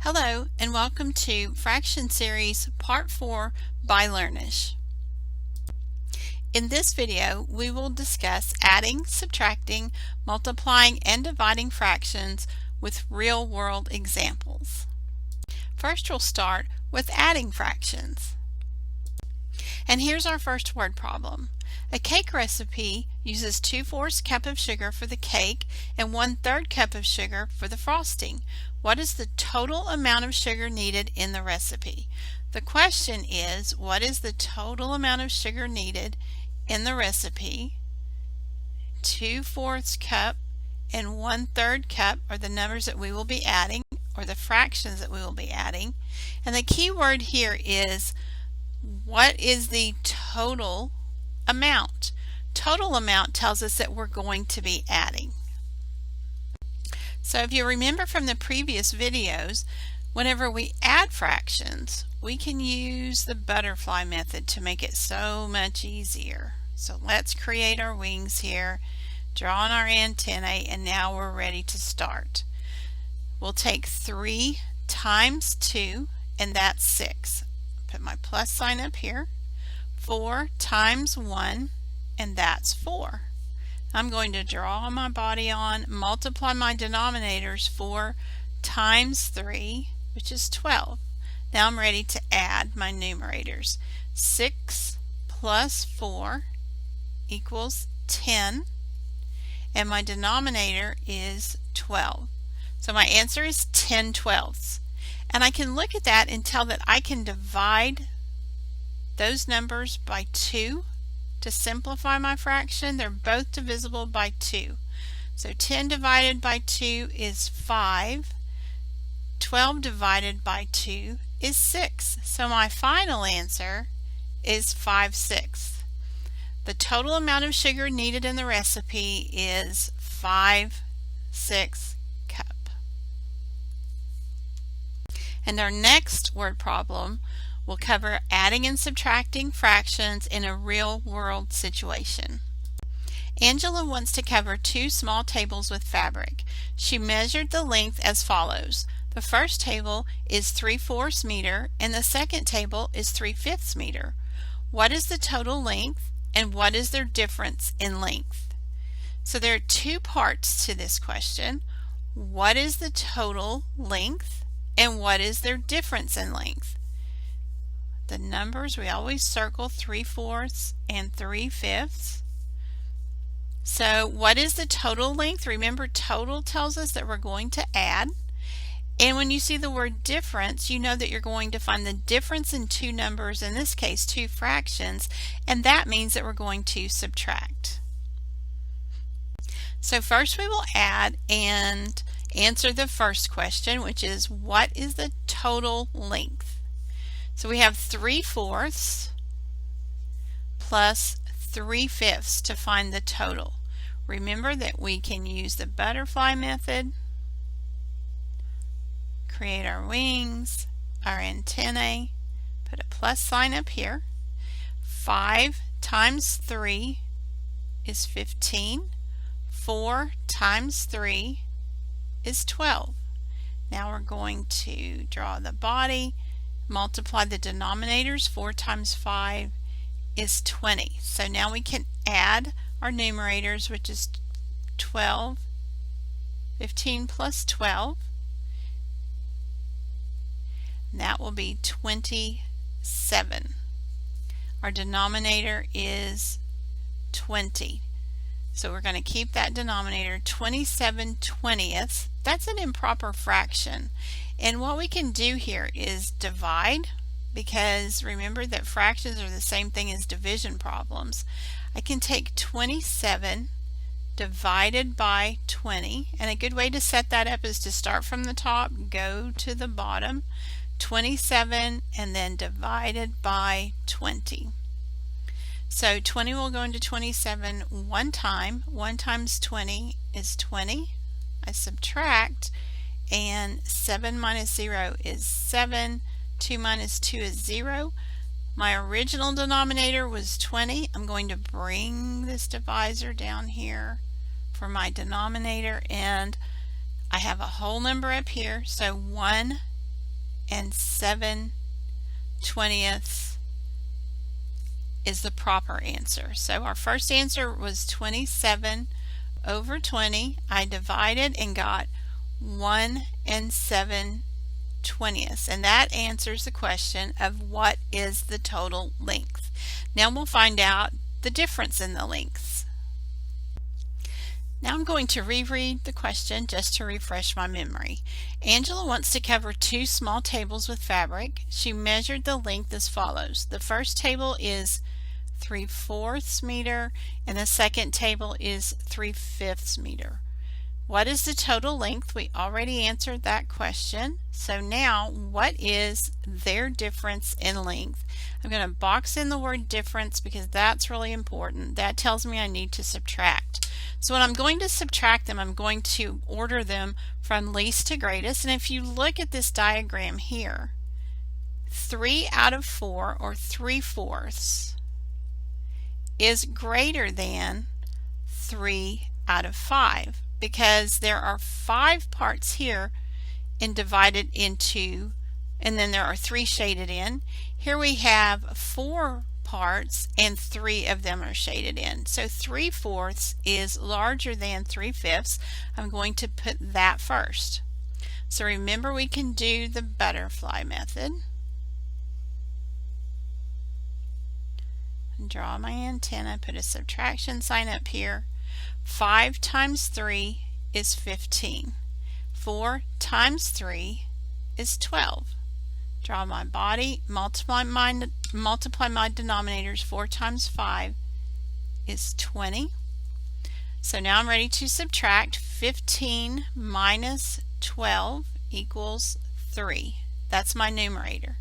Hello and welcome to Fraction Series Part 4 by Learnish. In this video we will discuss adding, subtracting, multiplying, and dividing fractions with real-world examples. First we'll start with adding fractions. And here's our first word problem. A cake recipe uses 2/4 cup of sugar for the cake and 1/3 cup of sugar for the frosting. What is the total amount of sugar needed in the recipe? The question is, what is the total amount of sugar needed in the recipe? 2/4 cup and 1/3 cup are the numbers that we will be adding, or the fractions that we will be adding. And the key word here is, what is the total amount? Total amount tells us that we're going to be adding. So if you remember from the previous videos, whenever we add fractions, we can use the butterfly method to make it so much easier. So let's create our wings here, draw on our antennae, and now we're ready to start. We'll take 3 times 2, and that's 6. Put my plus sign up here. 4 times 1, and that's 4. I'm going to draw my body on, multiply my denominators. 4 times 3, which is 12. Now I'm ready to add my numerators. 6 plus 4 equals 10, and my denominator is 12. So my answer is 10/12. And I can look at that and tell that I can divide those numbers by 2 to simplify my fraction. They're both divisible by 2. So 10 divided by 2 is 5. 12 divided by 2 is 6. So my final answer is 5/6. The total amount of sugar needed in the recipe is 5/6 cup. And our next word problem will cover adding and subtracting fractions in a real-world situation. Angela wants to cover 2 small tables with fabric. She measured the length as follows. The first table is 3/4 meter and the second table is 3/5 meter. What is the total length and what is their difference in length? So there are 2 parts to this question. What is the total length and what is their difference in length? The numbers, we always circle 3/4 and 3/5. So what is the total length? Remember, total tells us that we're going to add. And when you see the word difference, you know that you're going to find the difference in 2 numbers, in this case 2 fractions, and that means that we're going to subtract. So first we will add and answer the first question, which is, what is the total length? So we have 3/4 plus 3/5 to find the total. Remember that we can use the butterfly method, create our wings, our antennae, put a plus sign up here. 5 times 3 is 15. 4 times 3 is 12. Now we're going to draw the body, multiply the denominators. 4 times 5 is 20. So now we can add our numerators, which is 12, 15 plus 12. And that will be 27. Our denominator is 20. So we're going to keep that denominator. 27/20. That's an improper fraction. And what we can do here is divide, because remember that fractions are the same thing as division problems. I can take 27 divided by 20, and a good way to set that up is to start from the top, go to the bottom, 27, and then divided by 20. So 20 will go into 27 one time. 1 times 20 is 20. I subtract, and 7 minus 0 is 7. 2 minus 2 is 0. My original denominator was 20. I'm going to bring this divisor down here for my denominator, and I have a whole number up here. So 1 1/7/20 is the proper answer. So our first answer was 27/20. I divided and got 1/7/20, and that answers the question of what is the total length. Now we'll find out the difference in the lengths. Now I'm going to reread the question just to refresh my memory. Angela wants to cover 2 small tables with fabric. She measured the length as follows. The first table is 3/4 meter and the second table is 3/5 meter. What is the total length? We already answered that question. So now, what is their difference in length? I'm going to box in the word difference because that's really important. That tells me I need to subtract. So when I'm going to subtract them, I'm going to order them from least to greatest. And if you look at this diagram here, 3 out of 4, or 3/4, is greater than 3 out of 5. Because there are 5 parts here and divided into, and then there are 3 shaded in. Here we have 4 parts and 3 of them are shaded in. So 3/4 is larger than 3/5. I'm going to put that first. So remember, we can do the butterfly method. Draw my antenna, put a subtraction sign up here. 5 times 3 is 15. 4 times 3 is 12. Draw my body, multiply my denominators. 4 times 5 is 20. So now I'm ready to subtract. 15 minus 12 equals 3. That's my numerator.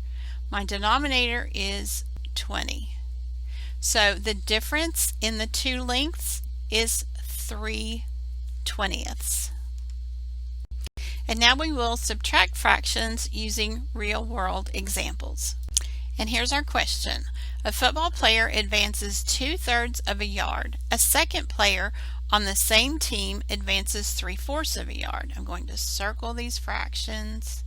My denominator is 20. So the difference in the 2 lengths is 3/20. And now we will subtract fractions using real-world examples. And here's our question. A football player advances 2/3 of a yard. A second player on the same team advances 3/4 of a yard. I'm going to circle these fractions.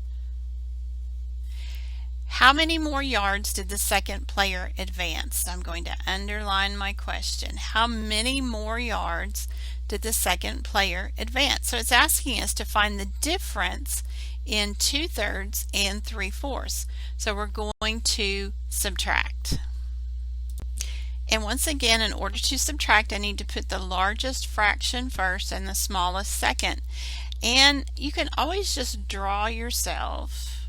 How many more yards did the second player advance? I'm going to underline my question. How many more yards did the second player advance? So it's asking us to find the difference in 2/3 and 3/4. So we're going to subtract. And once again, in order to subtract, I need to put the largest fraction first and the smallest second. And you can always just draw yourself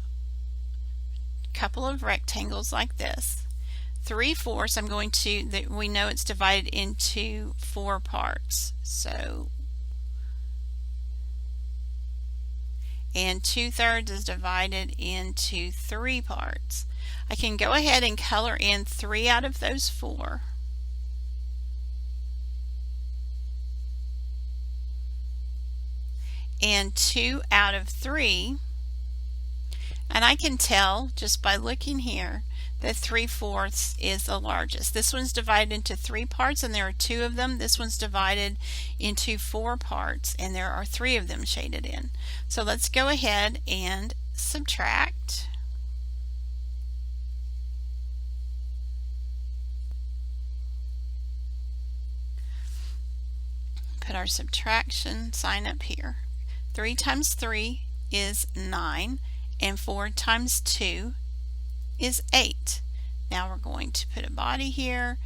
couple of rectangles like this. 3/4, I'm going to, we know it's divided into 4 parts. So, and 2/3 is divided into 3 parts. I can go ahead and color in 3 out of those 4. And 2 out of 3. And I can tell just by looking here that 3/4 is the largest. This one's divided into 3 parts and there are 2 of them. This one's divided into 4 parts and there are 3 of them shaded in. So let's go ahead and subtract. Put our subtraction sign up here. 3 times 3 is 9. And 4 times 2 is 8. Now we're going to put a body here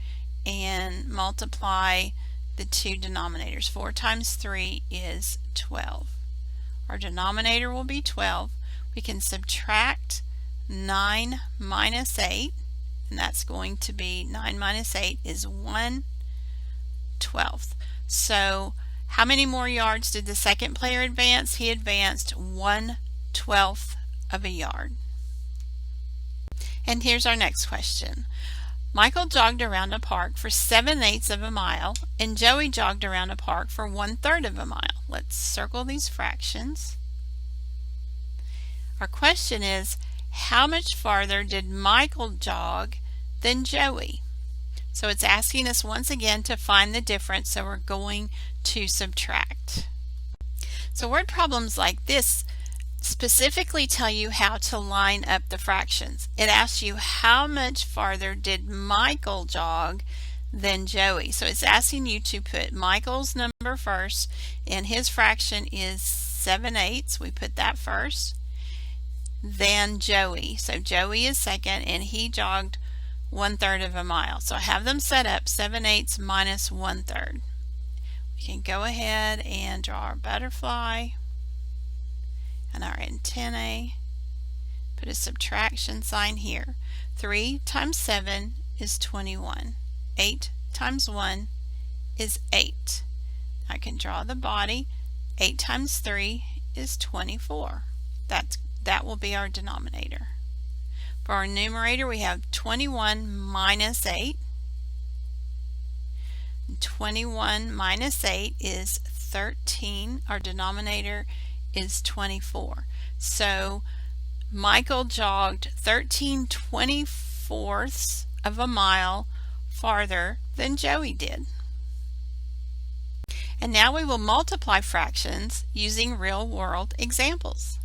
and multiply the 2 denominators. 4 times 3 is 12. Our denominator will be 12. We can subtract 9 minus 8, and that's going to be 9 minus 8 is 1/12. So how many more yards did the second player advance? He advanced 1/12 of a yard. And here's our next question. Michael jogged around a park for 7/8 of a mile and Joey jogged around a park for 1/3 of a mile. Let's circle these fractions. Our question is, how much farther did Michael jog than Joey? So it's asking us once again to find the difference, so we're going to subtract. So word problems like this specifically tell you how to line up the fractions. It asks you how much farther did Michael jog than Joey. So it's asking you to put Michael's number first, and his fraction is 7/8. We put that first. Then Joey. So Joey is second, and he jogged 1/3 of a mile. So I have them set up 7/8 minus 1/3. We can go ahead and draw our butterfly and our antennae. Put a subtraction sign here. 3 times 7 is 21. 8 times 1 is 8. I can draw the body. 8 times 3 is 24. That will be our denominator. For our numerator, we have 21 minus 8. 21 minus 8 is 13. Our denominator is 24. So Michael jogged 13/24 of a mile farther than Joey did. And now we will multiply fractions using real-world examples.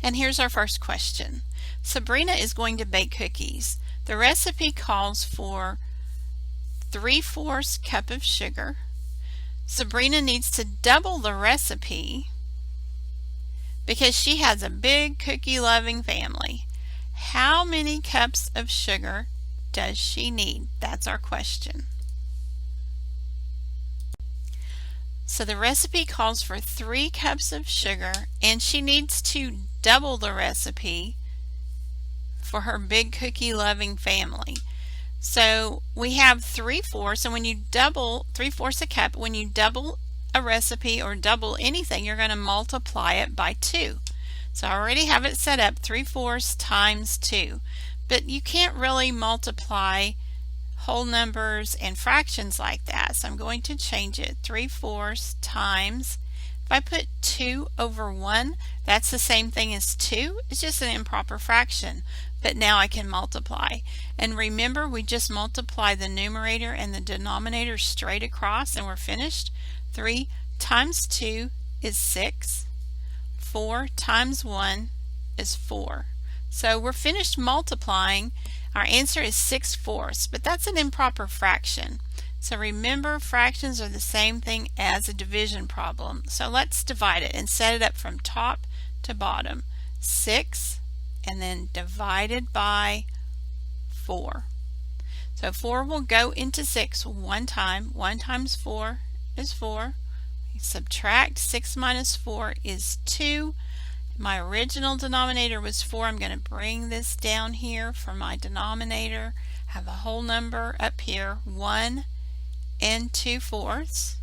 And here's our first question. Sabrina is going to bake cookies. The recipe calls for 3/4 cup of sugar. Sabrina needs to double the recipe because she has a big cookie-loving family. How many cups of sugar does she need? That's our question. So the recipe calls for 3 cups of sugar, and she needs to double the recipe for her big cookie-loving family. So we have 3/4, and when you double 3/4 a cup, when you double a recipe or double anything, you're going to multiply it by 2. So I already have it set up 3/4 times 2, but you can't really multiply whole numbers and fractions like that. So I'm going to change it. 3/4 times, if I put 2 over 1, that's the same thing as 2. It's just an improper fraction, but now I can multiply. And remember, we just multiply the numerator and the denominator straight across and we're finished. 3 times 2 is 6. 4 times 1 is 4. So we're finished multiplying. Our answer is 6/4, but that's an improper fraction. So remember, fractions are the same thing as a division problem. So let's divide it and set it up from top to bottom. 6 and then divided by 4. So 4 will go into 6 one time. 1 times 4 is 4. We subtract 6 minus 4 is 2. My original denominator was 4. I'm going to bring this down here for my denominator. Have a whole number up here, 1 and 2/4.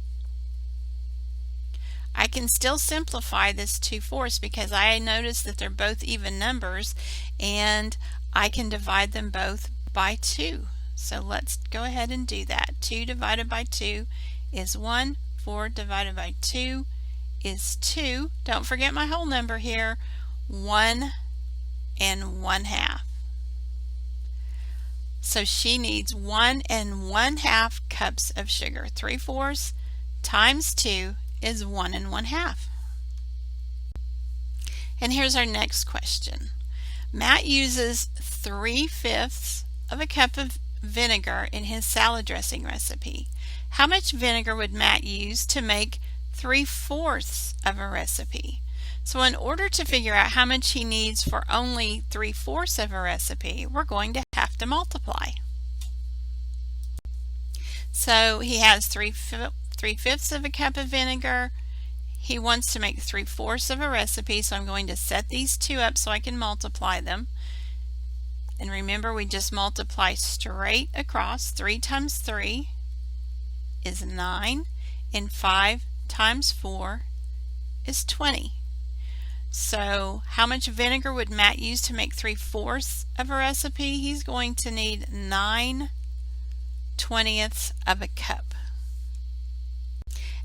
I can still simplify this 2/4 because I noticed that they're both even numbers, and I can divide them both by 2. So let's go ahead and do that. 2 divided by 2 is 1. 4 divided by 2 is 2. Don't forget my whole number here, 1 and 1/2. So she needs 1 and 1/2 cups of sugar. 3/4 times 2 is 1 and 1/2. And here's our next question. Matt uses 3/5 of a cup of vinegar in his salad dressing recipe. How much vinegar would Matt use to make 3/4 of a recipe? So in order to figure out how much he needs for only 3/4 of a recipe, we're going to have to multiply. So he has 3/5 of a cup of vinegar. He wants to make 3/4 of a recipe, so I'm going to set these two up so I can multiply them. And remember, we just multiply straight across. 3 times 3 is 9, and 5 times 4 is 20. So how much vinegar would Matt use to make 3/4 of a recipe? He's going to need 9/20 of a cup.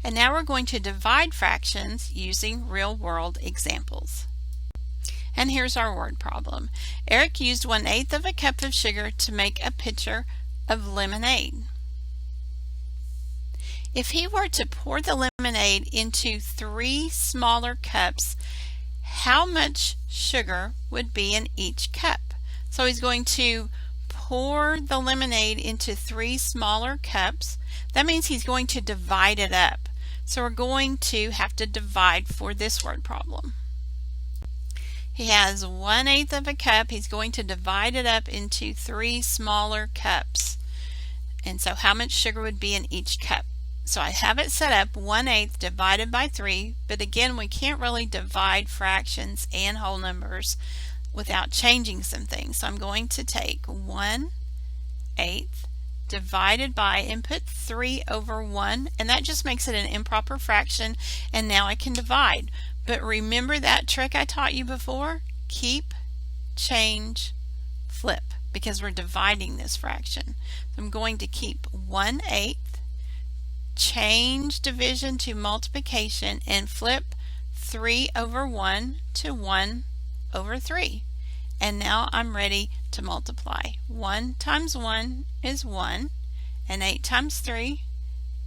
And now we're going to divide fractions using real-world examples. And here's our word problem. Eric used 1/8 of a cup of sugar to make a pitcher of lemonade. If he were to pour the lemonade into 3 smaller cups, how much sugar would be in each cup. So he's going to pour the lemonade into 3 smaller cups. That means he's going to divide it up. So we're going to have to divide for this word problem. He has 1/8 of a cup. He's going to divide it up into 3 smaller cups. And so how much sugar would be in each cup? So I have it set up 1/8 divided by 3, but again we can't really divide fractions and whole numbers without changing some things. So I'm going to take 1/8 divided by and put 3 over 1, and that just makes it an improper fraction, and now I can divide. But remember that trick I taught you before? Keep, change, flip, because we're dividing this fraction. So I'm going to keep 1/8, change division to multiplication, and flip 3 over 1 to 1 over 3. And now I'm ready to multiply. 1 times 1 is 1, and 8 times 3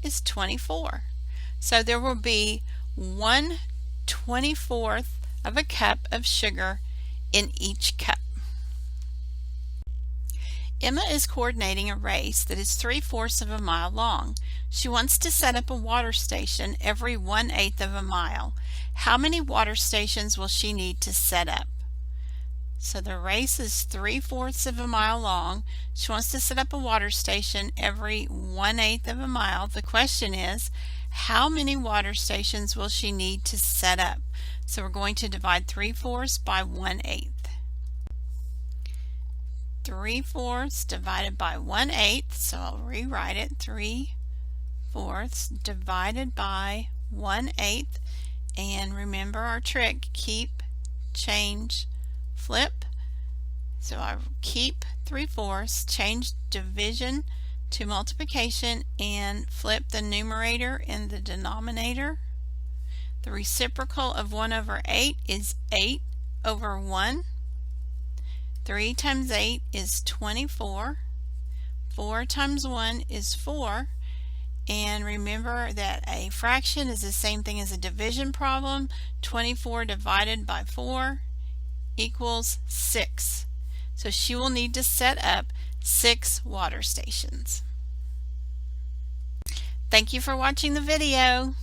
is 24. So there will be 1/24 of a cup of sugar in each cup. Emma is coordinating a race that is 3/4 of a mile long. She wants to set up a water station every 1/8 of a mile. How many water stations will she need to set up? So the race is 3/4 of a mile long. She wants to set up a water station every 1/8 of a mile. The question is, how many water stations will she need to set up? So we're going to divide 3/4 by 1/8. 3/4 divided by 1/8, so I'll rewrite it. 3/4 divided by 1/8. And remember our trick, keep, change, flip. So I keep 3/4, change division to multiplication, and flip the numerator and the denominator. The reciprocal of 1 over 8 is 8 over 1. 3 times 8 is 24. 4 times 1 is 4. And remember that a fraction is the same thing as a division problem. 24 divided by 4 equals 6. So she will need to set up 6 water stations. Thank you for watching the video.